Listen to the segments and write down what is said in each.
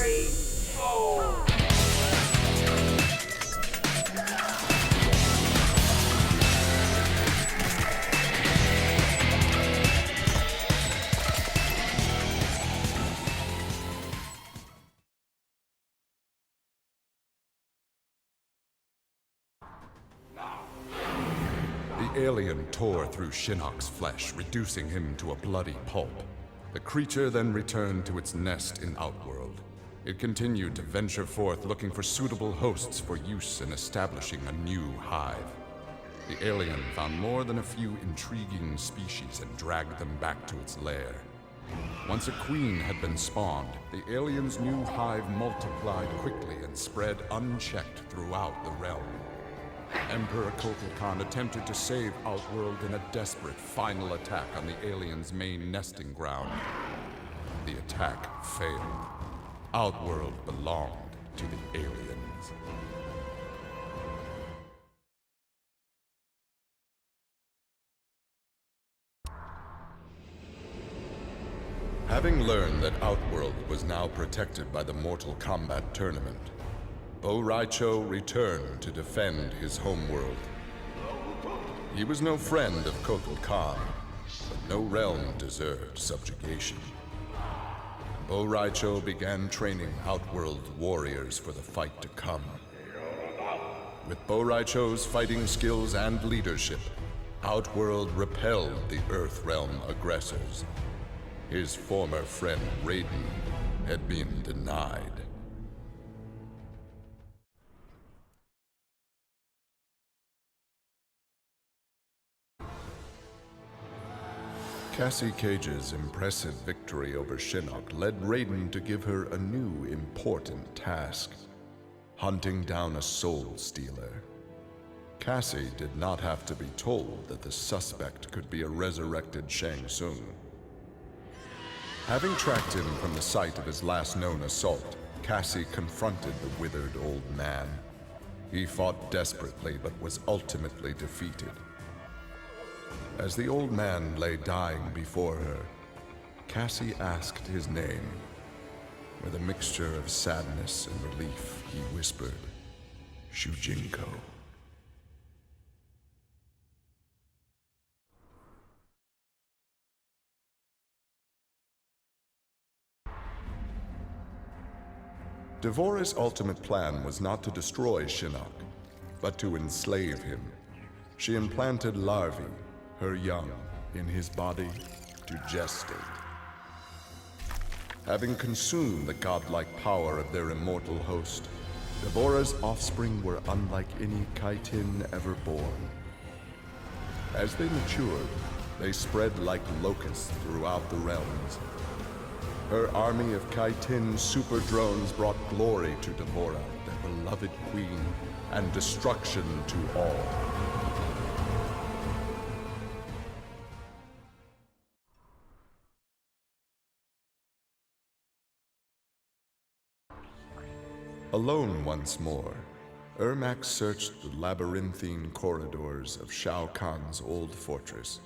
The alien tore through Shinnok's flesh, reducing him to a bloody pulp. The creature then returned to its nest in Outworld. It continued to venture forth looking for suitable hosts for use in establishing a new hive. The alien found more than a few intriguing species and dragged them back to its lair. Once a queen had been spawned, the alien's new hive multiplied quickly and spread unchecked throughout the realm. Emperor Kotal Khan attempted to save Outworld in a desperate final attack on the alien's main nesting ground. The attack failed. Outworld belonged to the aliens. Having learned that Outworld was now protected by the Mortal Kombat tournament, Bo' Rai Cho returned to defend his homeworld. He was no friend of Kotal Khan, but no realm deserved subjugation. Bo' Rai Cho began training Outworld warriors for the fight to come. With Bo' Rai Cho's fighting skills and leadership, Outworld repelled the Earthrealm aggressors. His former friend Raiden had been denied. Cassie Cage's impressive victory over Shinnok led Raiden to give her a new important task: hunting down a soul stealer. Cassie did not have to be told that the suspect could be a resurrected Shang Tsung. Having tracked him from the site of his last known assault, Cassie confronted the withered old man. He fought desperately but was ultimately defeated. As the old man lay dying before her, Cassie asked his name. With a mixture of sadness and relief, he whispered, "Shujinko." Devorah's ultimate plan was not to destroy Shinnok, but to enslave him. She implanted larvae, her young, in his body to gestate. Having consumed the godlike power of their immortal host, Devorah's offspring were unlike any Kaitin ever born. As they matured, they spread like locusts throughout the realms. Her army of Kaitin super drones brought glory to Devorah, their beloved queen, and destruction to all. Alone once more, Ermac searched the labyrinthine corridors of Shao Kahn's old fortress,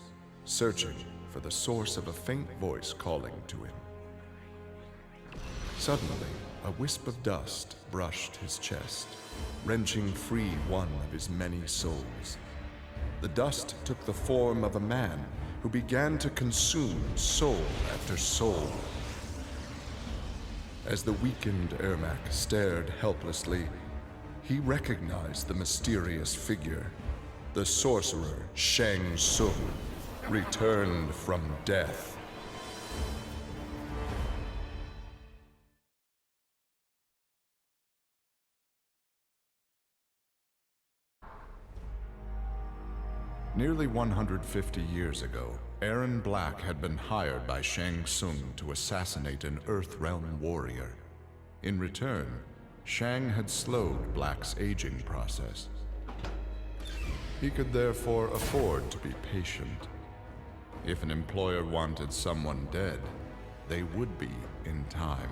searching for the source of a faint voice calling to him. Suddenly, a wisp of dust brushed his chest, wrenching free one of his many souls. The dust took the form of a man who began to consume soul after soul. As the weakened Ermac stared helplessly, he recognized the mysterious figure. The sorcerer Shang Tsung, returned from death. Nearly 150 years ago, Erron Black had been hired by Shang Tsung to assassinate an Earthrealm warrior. In return, Shang had slowed Black's aging process. He could therefore afford to be patient. If an employer wanted someone dead, they would be in time.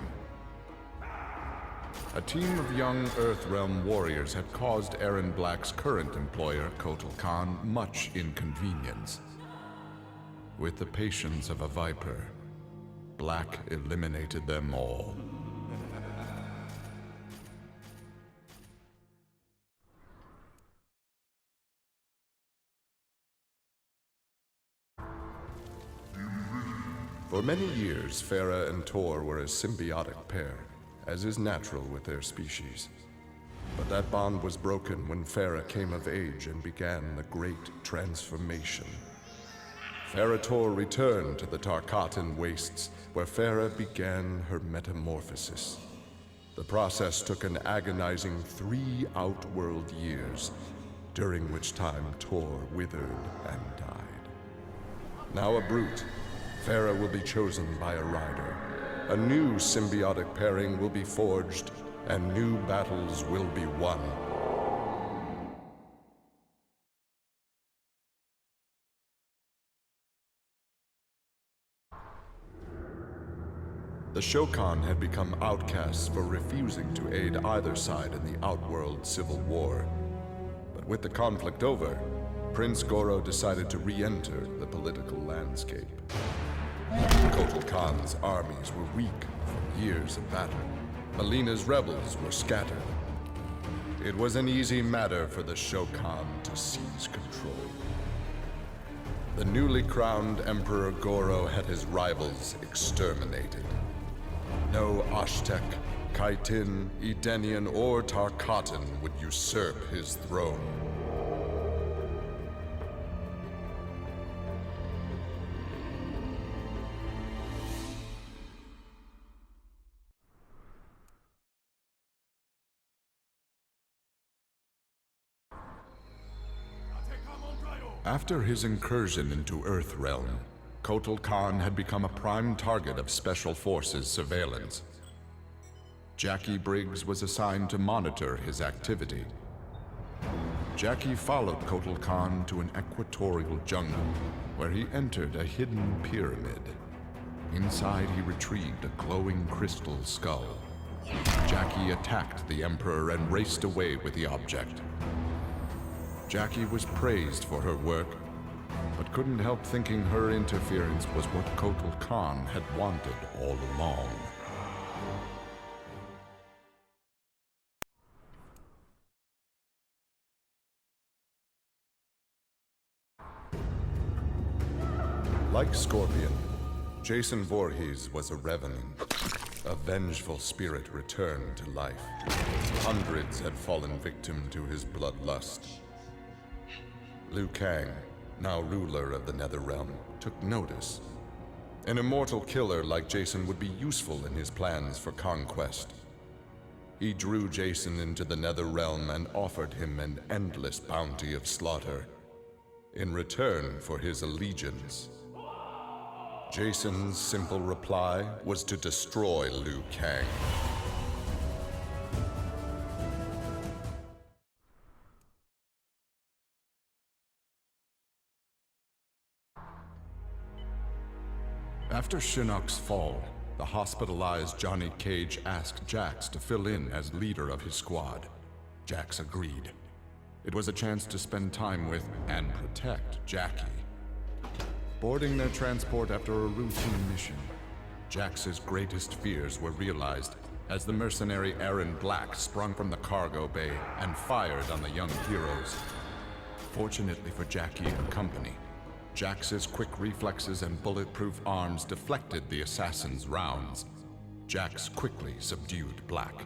A team of young Earthrealm warriors had caused Erron Black's current employer, Kotal Khan, much inconvenience. With the patience of a viper, Black eliminated them all. many years, Farah and Tor were a symbiotic pair, as is natural with their species. But that bond was broken when Farah came of age and began the Great Transformation. Farah Tor returned to the Tarkatan Wastes, where Farah began her metamorphosis. The process took an agonizing 3 outworld years, during which time Tor withered and died. Now a brute, Farah will be chosen by a rider. A new symbiotic pairing will be forged, and new battles will be won. The Shokan had become outcasts for refusing to aid either side in the Outworld Civil War. But with the conflict over, Prince Goro decided to re-enter the political landscape. Kotal Khan's armies were weak from years of battle. Melina's rebels were scattered. It was an easy matter for the Shokan to seize control. The newly crowned Emperor Goro had his rivals exterminated. No Ashtek, Kaitin, Edenian, or Tarkatan would usurp his throne. After his incursion into Earthrealm, Kotal Khan had become a prime target of Special Forces surveillance. Jackie Briggs was assigned to monitor his activity. Jackie followed Kotal Khan to an equatorial jungle, where he entered a hidden pyramid. Inside, he retrieved a glowing crystal skull. Jackie attacked the Emperor and raced away with the object. Jackie was praised for her work, but couldn't help thinking her interference was what Kotal Khan had wanted all along. Like Scorpion, Jason Voorhees was a revenant. A vengeful spirit returned to life. Hundreds had fallen victim to his bloodlust. Liu Kang, now ruler of the Netherrealm, took notice. An immortal killer like Jason would be useful in his plans for conquest. He drew Jason into the Netherrealm and offered him an endless bounty of slaughter, in return for his allegiance. Jason's simple reply was to destroy Liu Kang. After Shinnok's fall, the hospitalized Johnny Cage asked Jax to fill in as leader of his squad. Jax agreed. It was a chance to spend time with and protect Jackie. Boarding their transport after a routine mission, Jax's greatest fears were realized as the mercenary Aaron Black sprung from the cargo bay and fired on the young heroes. Fortunately for Jackie and company, Jax's quick reflexes and bulletproof arms deflected the assassin's rounds. Jax quickly subdued Black,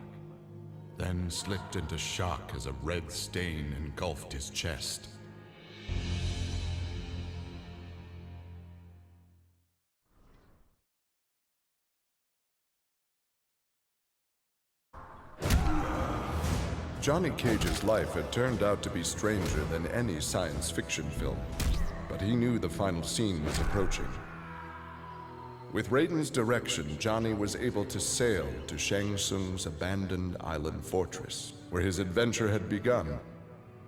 then slipped into shock as a red stain engulfed his chest. Johnny Cage's life had turned out to be stranger than any science fiction film, but he knew the final scene was approaching. With Raiden's direction, Johnny was able to sail to Shang Tsung's abandoned island fortress, where his adventure had begun,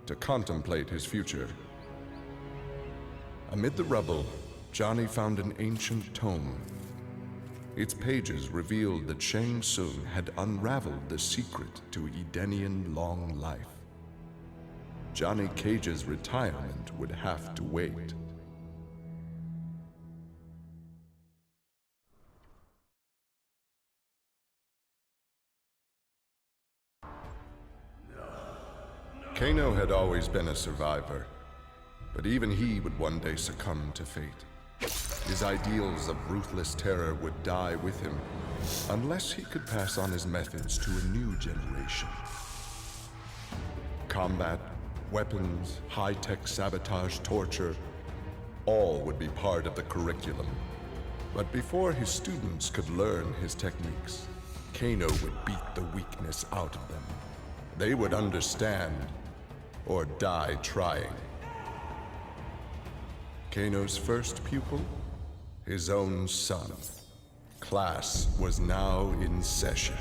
to contemplate his future. Amid the rubble, Johnny found an ancient tome. Its pages revealed that Shang Tsung had unraveled the secret to Edenian long life. Johnny Cage's retirement would have to wait. Kano had always been a survivor, but even he would one day succumb to fate. His ideals of ruthless terror would die with him, unless he could pass on his methods to a new generation. Combat, weapons, high-tech sabotage, torture, all would be part of the curriculum. But before his students could learn his techniques, Kano would beat the weakness out of them. They would understand, or die trying. Kano's first pupil? His own son. Class was now in session.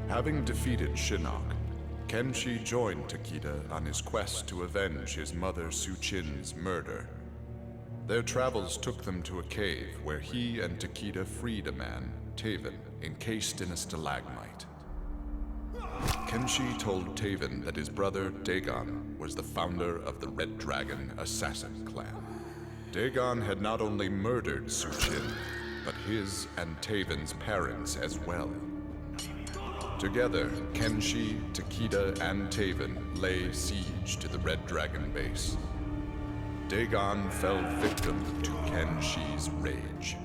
Having defeated Shinnok, Kenshi joined Takeda on his quest to avenge his mother Suchin's murder. Their travels took them to a cave where he and Takeda freed a man, Taven, encased in a stalagmite. Kenshi told Taven that his brother, Dagon, was the founder of the Red Dragon Assassin Clan. Dagon had not only murdered Suchin, but his and Taven's parents as well. Together, Kenshi, Takeda, and Taven lay siege to the Red Dragon base. Dagon fell victim to Kenshi's rage.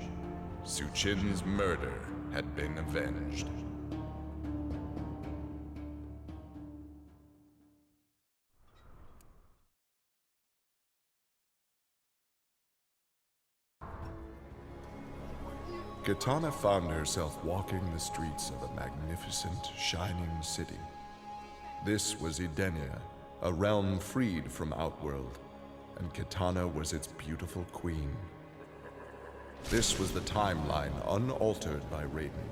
Suchin's murder had been avenged. Kitana found herself walking the streets of a magnificent, shining city. This was Edenia, a realm freed from Outworld, and Kitana was its beautiful queen. This was the timeline unaltered by Raiden.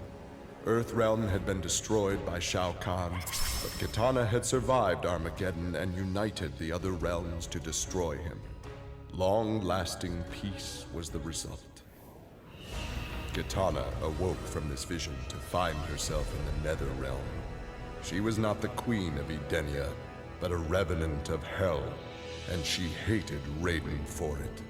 Earthrealm had been destroyed by Shao Kahn, but Kitana had survived Armageddon and united the other realms to destroy him. Long-lasting peace was the result. Kitana awoke from this vision to find herself in the Nether Realm. She was not the queen of Edenia, but a revenant of hell, and she hated Raiden for it.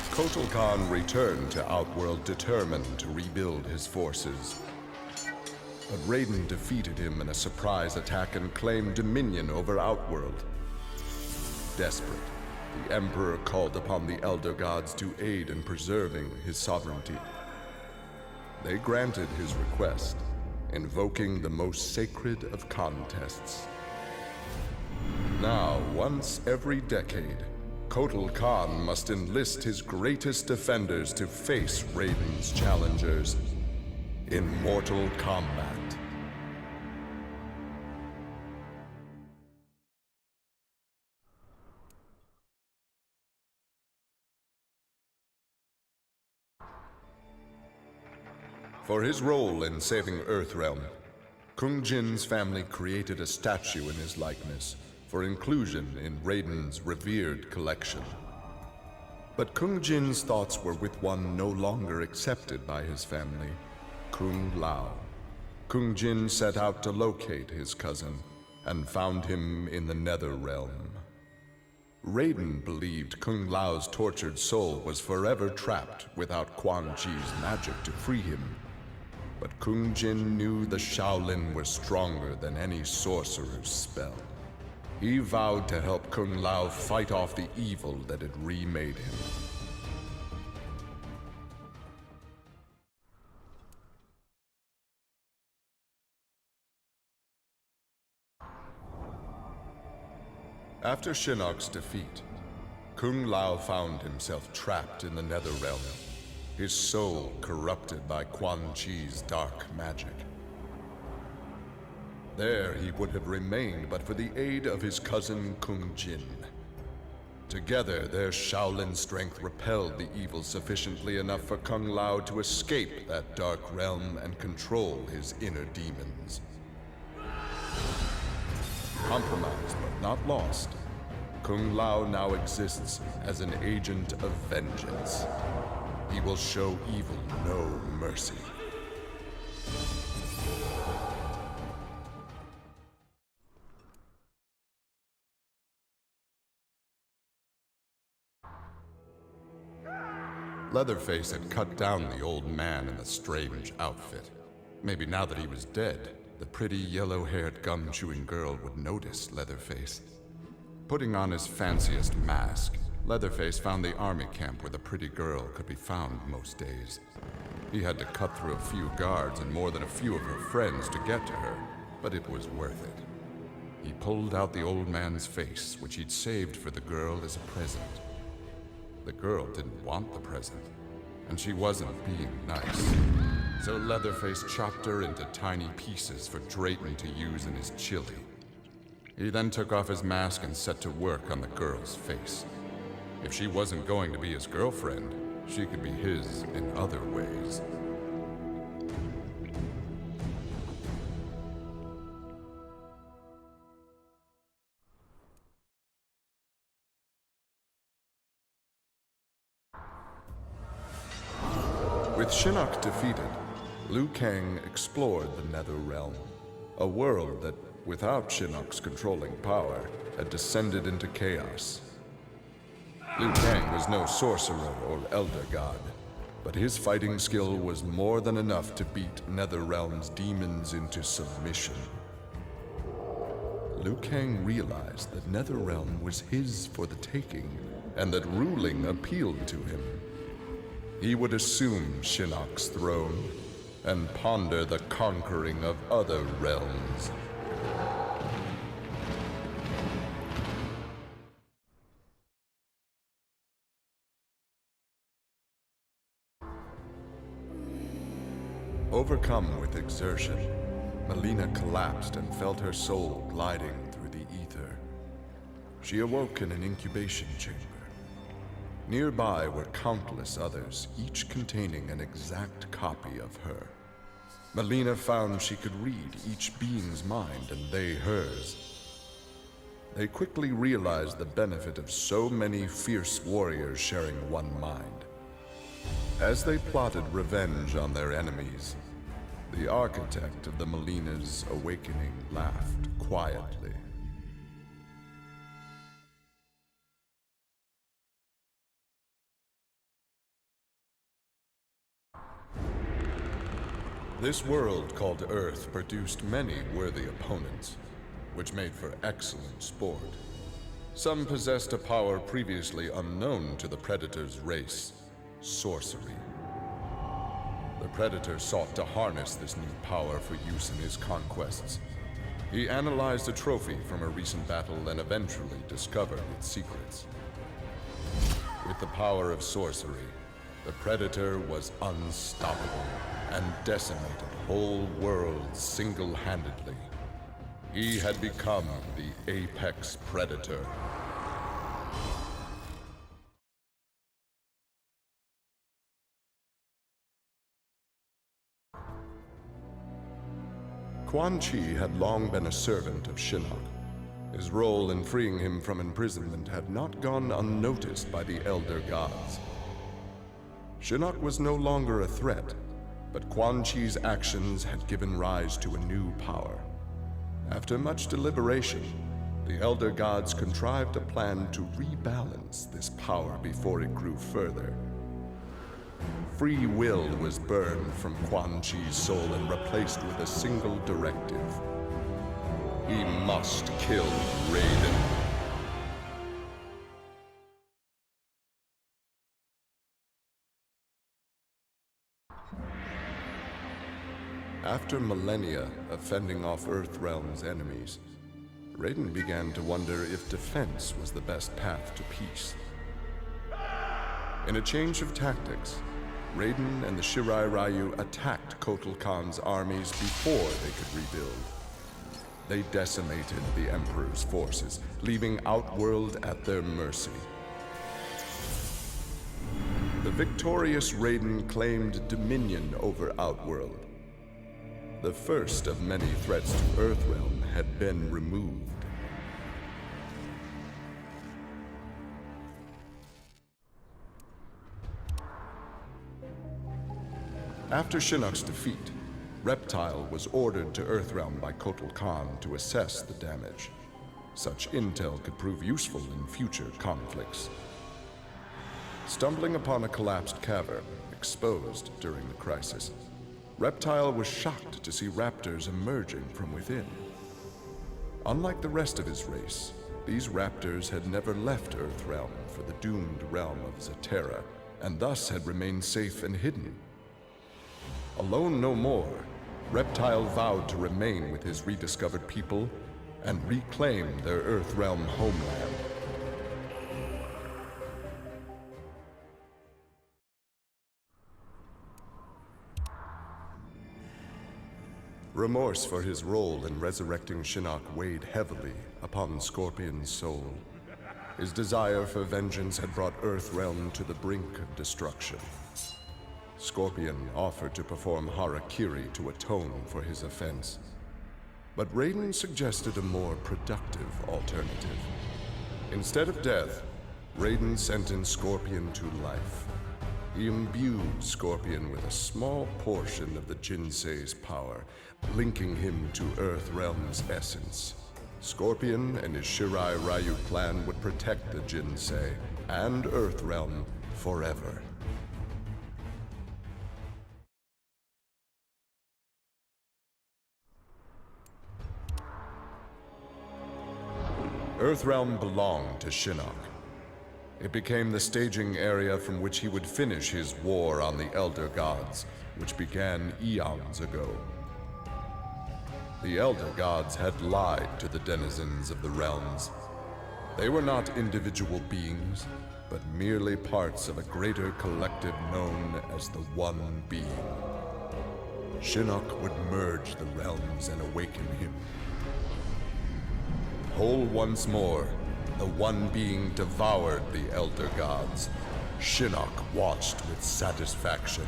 Kotal Khan returned to Outworld determined to rebuild his forces. But Raiden defeated him in a surprise attack and claimed dominion over Outworld. Desperate, the Emperor called upon the Elder Gods to aid in preserving his sovereignty. They granted his request, invoking the most sacred of contests. Now, once every decade, Kotal Khan must enlist his greatest defenders to face Raiden's challengers in mortal combat. For his role in saving Earthrealm, Kung Jin's family created a statue in his likeness for inclusion in Raiden's revered collection. But Kung Jin's thoughts were with one no longer accepted by his family, Kung Lao. Kung Jin set out to locate his cousin and found him in the Nether Realm. Raiden believed Kung Lao's tortured soul was forever trapped without Quan Chi's magic to free him. But Kung Jin knew the Shaolin was stronger than any sorcerer's spell. He vowed to help Kung Lao fight off the evil that had remade him. After Shinnok's defeat, Kung Lao found himself trapped in the Nether Realm, his soul corrupted by Quan Chi's dark magic. There he would have remained but for the aid of his cousin Kung Jin. Together, their Shaolin strength repelled the evil sufficiently enough for Kung Lao to escape that dark realm and control his inner demons. Compromised but not lost, Kung Lao now exists as an agent of vengeance. He will show evil no mercy. Leatherface had cut down the old man in the strange outfit. Maybe now that he was dead, the pretty yellow-haired gum-chewing girl would notice Leatherface. Putting on his fanciest mask, Leatherface found the army camp where the pretty girl could be found most days. He had to cut through a few guards and more than a few of her friends to get to her, but it was worth it. He pulled out the old man's face, which he'd saved for the girl as a present. The girl didn't want the present, and she wasn't being nice. So Leatherface chopped her into tiny pieces for Drayton to use in his chili. He then took off his mask and set to work on the girl's face. If she wasn't going to be his girlfriend, she could be his in other ways. With Shinnok defeated, Liu Kang explored the Nether Realm, a world that, without Shinnok's controlling power, had descended into chaos. Liu Kang was no sorcerer or elder god, but his fighting skill was more than enough to beat Netherrealm's demons into submission. Liu Kang realized that Netherrealm was his for the taking, and that ruling appealed to him. He would assume Shinnok's throne and ponder the conquering of other realms. Overcome with exertion, Melina collapsed and felt her soul gliding through the ether. She awoke in an incubation chamber. Nearby were countless others, each containing an exact copy of her. Melina found she could read each being's mind and they hers. They quickly realized the benefit of so many fierce warriors sharing one mind. As they plotted revenge on their enemies, the architect of the Melina's awakening laughed quietly. This world called Earth produced many worthy opponents, which made for excellent sport. Some possessed a power previously unknown to the Predator's race: sorcery. The Predator sought to harness this new power for use in his conquests. He analyzed a trophy from a recent battle and eventually discovered its secrets. With the power of sorcery, the Predator was unstoppable and decimated whole worlds single-handedly. He had become the apex predator. Quan Chi had long been a servant of Shinnok. His role in freeing him from imprisonment had not gone unnoticed by the Elder Gods. Shinnok was no longer a threat, but Quan Chi's actions had given rise to a new power. After much deliberation, the Elder Gods contrived a plan to rebalance this power before it grew further. Free will was burned from Quan Chi's soul and replaced with a single directive. He must kill Raiden. After millennia of fending off Earthrealm's enemies, Raiden began to wonder if defense was the best path to peace. In a change of tactics, Raiden and the Shirai Ryu attacked Kotal Khan's armies before they could rebuild. They decimated the Emperor's forces, leaving Outworld at their mercy. The victorious Raiden claimed dominion over Outworld. The first of many threats to Earthrealm had been removed. After Shinnok's defeat, Reptile was ordered to Earthrealm by Kotal Khan to assess the damage. Such intel could prove useful in future conflicts. Stumbling upon a collapsed cavern, exposed during the crisis, Reptile was shocked to see raptors emerging from within. Unlike the rest of his race, these raptors had never left Earthrealm for the doomed realm of Zaterra, and thus had remained safe and hidden. Alone no more, Reptile vowed to remain with his rediscovered people and reclaim their Earthrealm homeland. Remorse for his role in resurrecting Shinnok weighed heavily upon Scorpion's soul. His desire for vengeance had brought Earthrealm to the brink of destruction. Scorpion offered to perform harakiri to atone for his offense. But Raiden suggested a more productive alternative. Instead of death, Raiden sentenced Scorpion to life. He imbued Scorpion with a small portion of the Jinsei's power, linking him to Earthrealm's essence. Scorpion and his Shirai Ryu clan would protect the Jinsei and Earthrealm forever. Earthrealm belonged to Shinnok. It became the staging area from which he would finish his war on the Elder Gods, which began eons ago. The Elder Gods had lied to the denizens of the realms. They were not individual beings, but merely parts of a greater collective known as the One Being. Shinnok would merge the realms and awaken him. Whole once more, the One Being devoured the Elder Gods. Shinnok watched with satisfaction.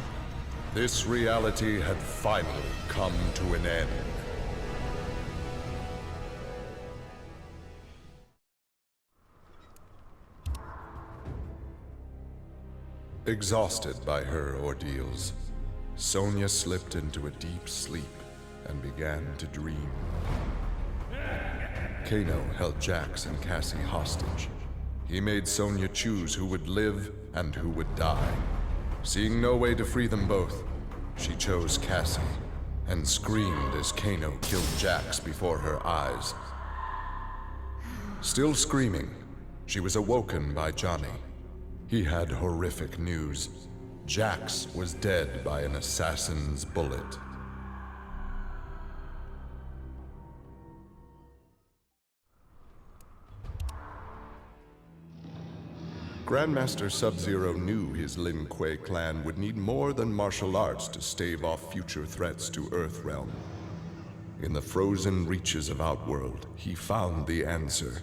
This reality had finally come to an end. Exhausted by her ordeals, Sonya slipped into a deep sleep and began to dream. Kano held Jax and Cassie hostage. He made Sonya choose who would live and who would die. Seeing no way to free them both, she chose Cassie and screamed as Kano killed Jax before her eyes. Still screaming, she was awoken by Johnny. He had horrific news. Jax was dead by an assassin's bullet. Grandmaster Sub-Zero knew his Lin Kuei clan would need more than martial arts to stave off future threats to Earthrealm. In the frozen reaches of Outworld, he found the answer.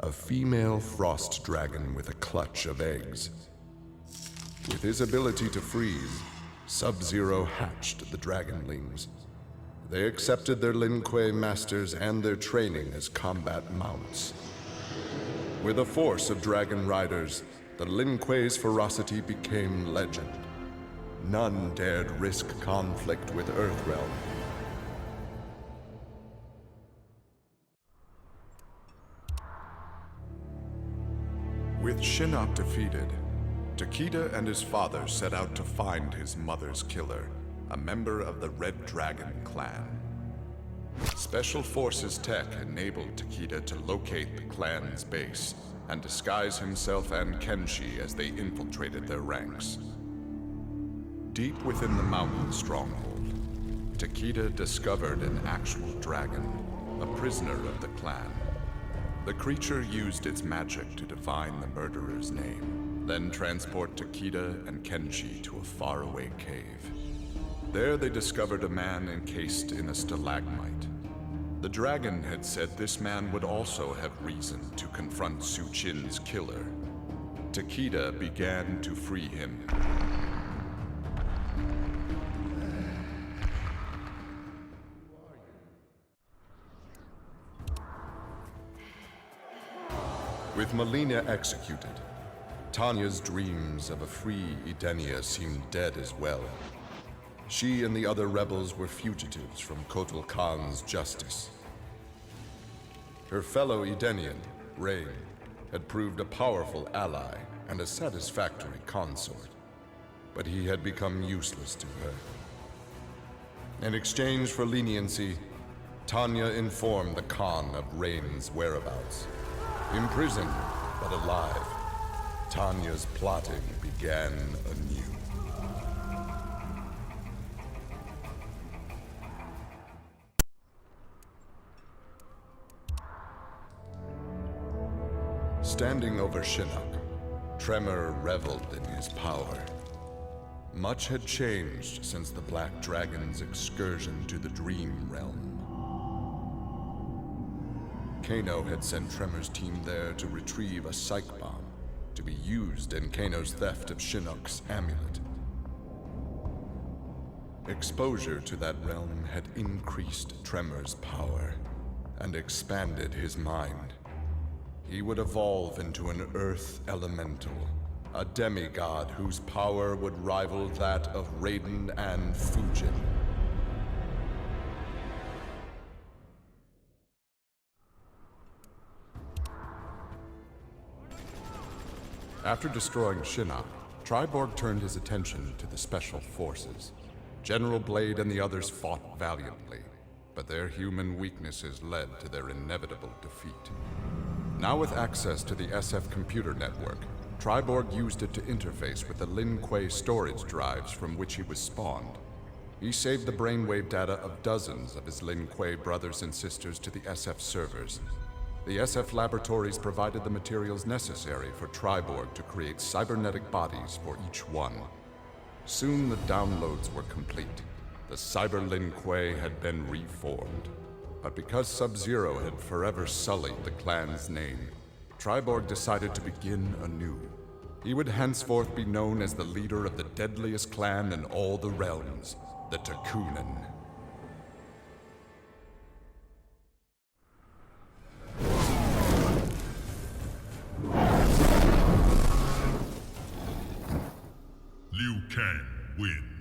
A female frost dragon with a clutch of eggs. With his ability to freeze, Sub-Zero hatched the dragonlings. They accepted their Lin Kuei masters and their training as combat mounts. With a force of dragon riders, the Lin Kuei's ferocity became legend. None dared risk conflict with Earthrealm. With Shinnok defeated, Takeda and his father set out to find his mother's killer, a member of the Red Dragon clan. Special Forces tech enabled Takeda to locate the clan's base and disguise himself and Kenshi as they infiltrated their ranks. Deep within the mountain stronghold, Takeda discovered an actual dragon, a prisoner of the clan. The creature used its magic to divine the murderer's name, then transport Takeda and Kenshi to a faraway cave. There they discovered a man encased in a stalagmite. The dragon had said this man would also have reason to confront Su Qin's killer. Takeda began to free him. With Melina executed, Tanya's dreams of a free Edenia seemed dead as well. She and the other rebels were fugitives from Kotal Khan's justice. Her fellow Edenian, Rain, had proved a powerful ally and a satisfactory consort, but he had become useless to her. In exchange for leniency, Tanya informed the Khan of Rain's whereabouts. Imprisoned, but alive, Tanya's plotting began anew. Standing over Shinnok, Tremor reveled in his power. Much had changed since the Black Dragon's excursion to the Dream Realm. Kano had sent Tremor's team there to retrieve a psych bomb to be used in Kano's theft of Shinnok's amulet. Exposure to that realm had increased Tremor's power and expanded his mind. He would evolve into an Earth Elemental, a demigod whose power would rival that of Raiden and Fujin. After destroying Shinnok, Triborg turned his attention to the Special Forces. General Blade and the others fought valiantly, but their human weaknesses led to their inevitable defeat. Now with access to the SF computer network, Triborg used it to interface with the Lin Kuei storage drives from which he was spawned. He saved the brainwave data of dozens of his Lin Kuei brothers and sisters to the SF servers. The SF laboratories provided the materials necessary for Triborg to create cybernetic bodies for each one. Soon the downloads were complete. The Cyber Lin Kuei had been reformed. But because Sub-Zero had forever sullied the clan's name, Triborg decided to begin anew. He would henceforth be known as the leader of the deadliest clan in all the realms, the Takunin. Liu Kang wins.